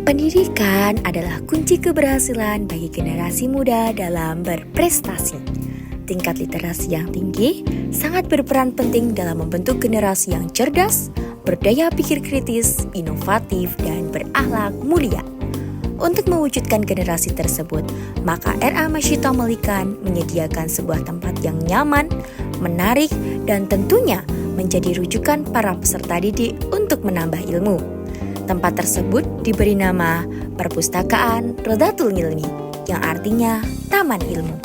Pendidikan adalah kunci keberhasilan bagi generasi muda dalam berprestasi. Tingkat literasi yang tinggi sangat berperan penting dalam membentuk generasi yang cerdas, berdaya pikir kritis, inovatif, dan berakhlak mulia. Untuk mewujudkan generasi tersebut, maka RA Masyito Melikan menyediakan sebuah tempat yang nyaman, menarik, dan tentunya menjadi rujukan para peserta didik untuk menambah ilmu. Tempat tersebut diberi nama Perpustakaan Rodatul Ngilmi, yang artinya Taman Ilmu.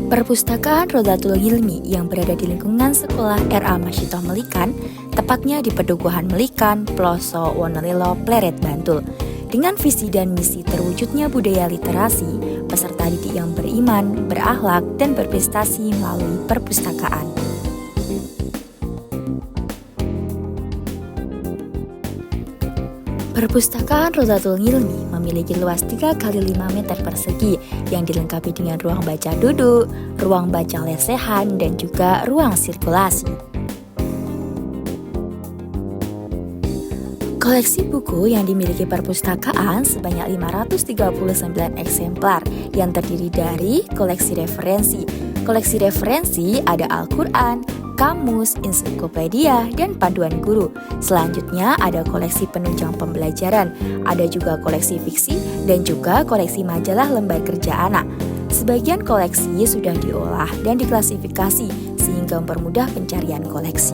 Perpustakaan Rodatul Ngilmi yang berada di lingkungan sekolah RA Masyito Melikan, tepatnya di Pedukuhan Melikan, Ploso, Wonolilo, Pleret, Bantul. Dengan visi dan misi terwujudnya budaya literasi, peserta didik yang beriman, berakhlak, dan berprestasi melalui perpustakaan. Perpustakaan Rodatul Ngilmi memiliki luas 3 x 5 meter persegi yang dilengkapi dengan ruang baca duduk, ruang baca lesehan, dan juga ruang sirkulasi. Koleksi buku yang dimiliki perpustakaan sebanyak 539 eksemplar yang terdiri dari koleksi referensi. Koleksi referensi ada Al-Quran, kamus, ensiklopedia, dan panduan guru. Selanjutnya ada koleksi penunjang pembelajaran, ada juga koleksi fiksi, dan juga koleksi majalah lembar kerja anak. Sebagian koleksi sudah diolah dan diklasifikasi sehingga mempermudah pencarian koleksi.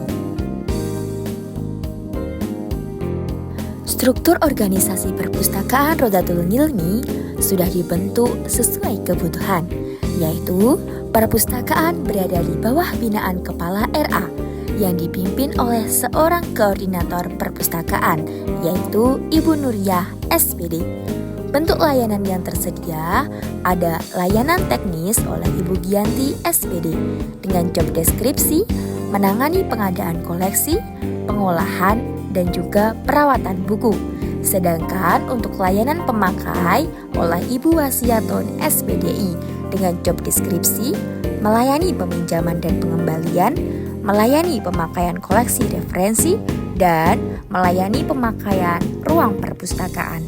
Struktur organisasi perpustakaan Rodatul Ngilmi sudah dibentuk sesuai kebutuhan, yaitu perpustakaan berada di bawah binaan Kepala RA yang dipimpin oleh seorang koordinator perpustakaan, yaitu Ibu Nuriyah SPD. Bentuk layanan yang tersedia ada layanan teknis oleh Ibu Gianti SPD dengan job deskripsi, menangani pengadaan koleksi, pengolahan, dan juga perawatan buku. Sedangkan untuk layanan pemakai oleh Ibu Wasiatun SPDI dengan job deskripsi, melayani peminjaman dan pengembalian, melayani pemakaian koleksi referensi, dan melayani pemakaian ruang perpustakaan.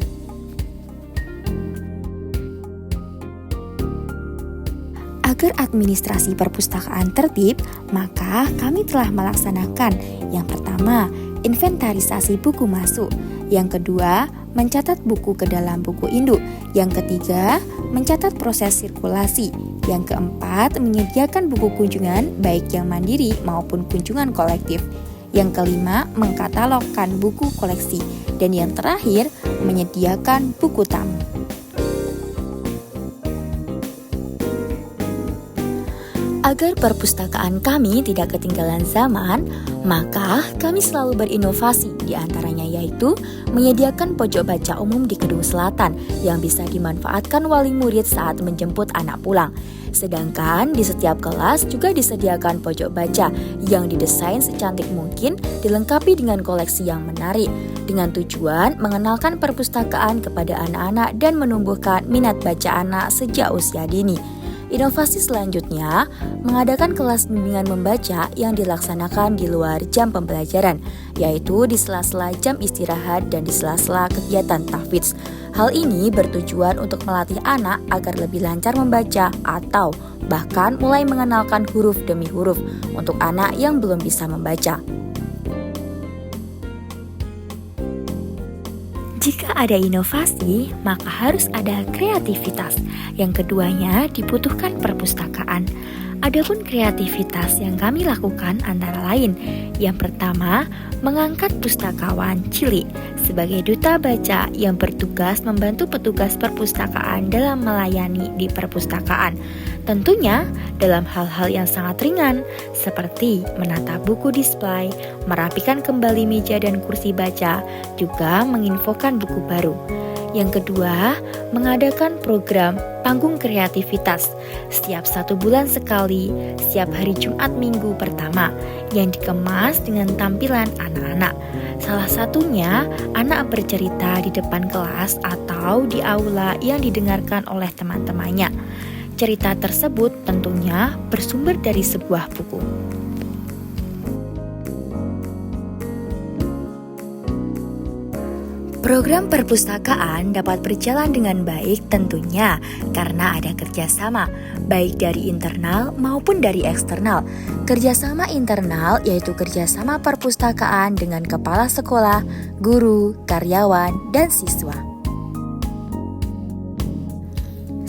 Agar administrasi perpustakaan tertib, maka kami telah melaksanakan yang pertama, inventarisasi buku masuk. Yang kedua, mencatat buku ke dalam buku induk. Yang ketiga, mencatat proses sirkulasi. Yang keempat, menyediakan buku kunjungan baik yang mandiri maupun kunjungan kolektif. Yang kelima, mengkatalogkan buku koleksi. Dan yang terakhir, menyediakan buku tamu. Agar perpustakaan kami tidak ketinggalan zaman, maka kami selalu berinovasi, diantaranya yaitu menyediakan pojok baca umum di gedung selatan yang bisa dimanfaatkan wali murid saat menjemput anak pulang. Sedangkan di setiap kelas juga disediakan pojok baca yang didesain secantik mungkin, dilengkapi dengan koleksi yang menarik, dengan tujuan mengenalkan perpustakaan kepada anak-anak dan menumbuhkan minat baca anak sejak usia dini. Inovasi selanjutnya, mengadakan kelas bimbingan membaca yang dilaksanakan di luar jam pembelajaran, yaitu di sela-sela jam istirahat dan di sela-sela kegiatan tahfidz. Hal ini bertujuan untuk melatih anak agar lebih lancar membaca atau bahkan mulai mengenalkan huruf demi huruf untuk anak yang belum bisa membaca. Jika ada inovasi, maka harus ada kreativitas. Yang keduanya dibutuhkan perpustakaan. Adapun kreativitas yang kami lakukan antara lain, yang pertama, mengangkat pustakawan cilik sebagai duta baca yang bertugas membantu petugas perpustakaan dalam melayani di perpustakaan. Tentunya dalam hal-hal yang sangat ringan seperti menata buku display, merapikan kembali meja dan kursi baca, juga menginfokan buku baru. Yang kedua, mengadakan program panggung kreativitas setiap 1 bulan sekali, setiap hari Jumat Minggu pertama, yang dikemas dengan tampilan anak-anak. Salah satunya, anak bercerita di depan kelas atau di aula yang didengarkan oleh teman-temannya. Cerita tersebut tentunya bersumber dari sebuah buku. Program perpustakaan dapat berjalan dengan baik tentunya karena ada kerjasama, baik dari internal maupun dari eksternal. Kerjasama internal yaitu kerjasama perpustakaan dengan kepala sekolah, guru, karyawan, dan siswa.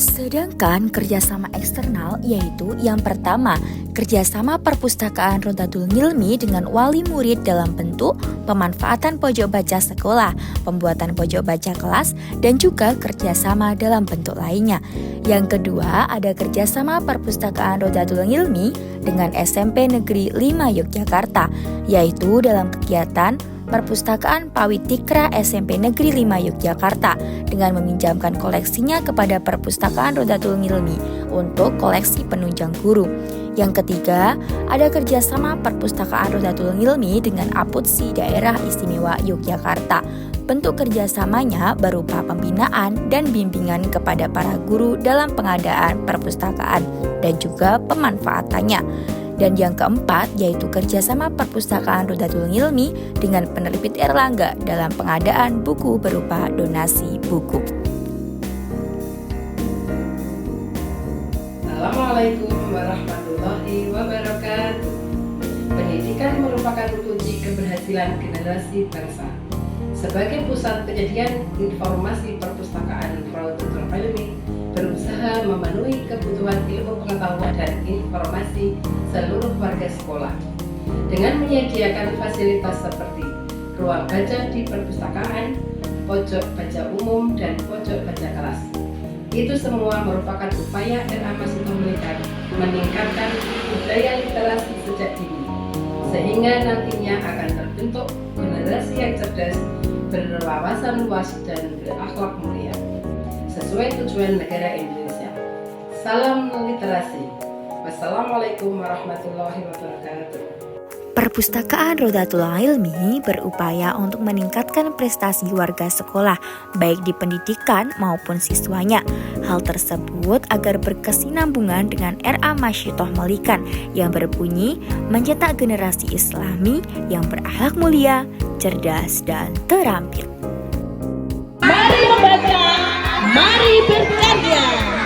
Sedangkan kerjasama eksternal yaitu yang pertama, kerjasama perpustakaan Rodatul Ngilmi dengan wali murid dalam bentuk pemanfaatan pojok baca sekolah, pembuatan pojok baca kelas, dan juga kerjasama dalam bentuk lainnya. Yang kedua, ada kerjasama perpustakaan Rodatul Ngilmi dengan SMP Negeri 5 Yogyakarta, yaitu dalam kegiatan Perpustakaan Pawitikra SMP Negeri 5 Yogyakarta dengan meminjamkan koleksinya kepada Perpustakaan Rodatul Ngilmi untuk koleksi penunjang guru. Yang ketiga, ada kerjasama Perpustakaan Rodatul Ngilmi dengan Aputsi Daerah Istimewa Yogyakarta. Bentuk kerjasamanya berupa pembinaan dan bimbingan kepada para guru dalam pengadaan perpustakaan dan juga pemanfaatannya. Dan yang keempat yaitu kerjasama Perpustakaan Rodatul Ngilmi dengan Penerbit Erlangga dalam pengadaan buku berupa donasi buku. Assalamualaikum warahmatullahi wabarakatuh. Pendidikan merupakan kunci keberhasilan generasi bangsa. Sebagai pusat kejadian informasi perpustakaan Rodatul Ngilmi berusaha memenuhi kebutuhan ilmu pengetahuan dan informasi seluruh warga sekolah dengan menyediakan fasilitas seperti ruang baca di perpustakaan, pojok baca umum, dan pojok baca kelas. Itu semua merupakan upaya RA Masito meningkatkan budaya literasi sejak dini, sehingga nantinya akan terbentuk generasi yang cerdas, berwawasan luas, dan berakhlak mulia sesuai tujuan negara Indonesia. Salam literasi. Wassalamualaikum warahmatullahi wabarakatuh. Perpustakaan Rodatul Ngilmi berupaya untuk meningkatkan prestasi warga sekolah, baik di pendidikan maupun siswanya. Hal tersebut agar berkesinambungan dengan RA Masyitoh Melikan yang berbunyi mencetak generasi Islami yang berakhlak mulia, cerdas, dan terampil. Mari membaca, mari berkarya.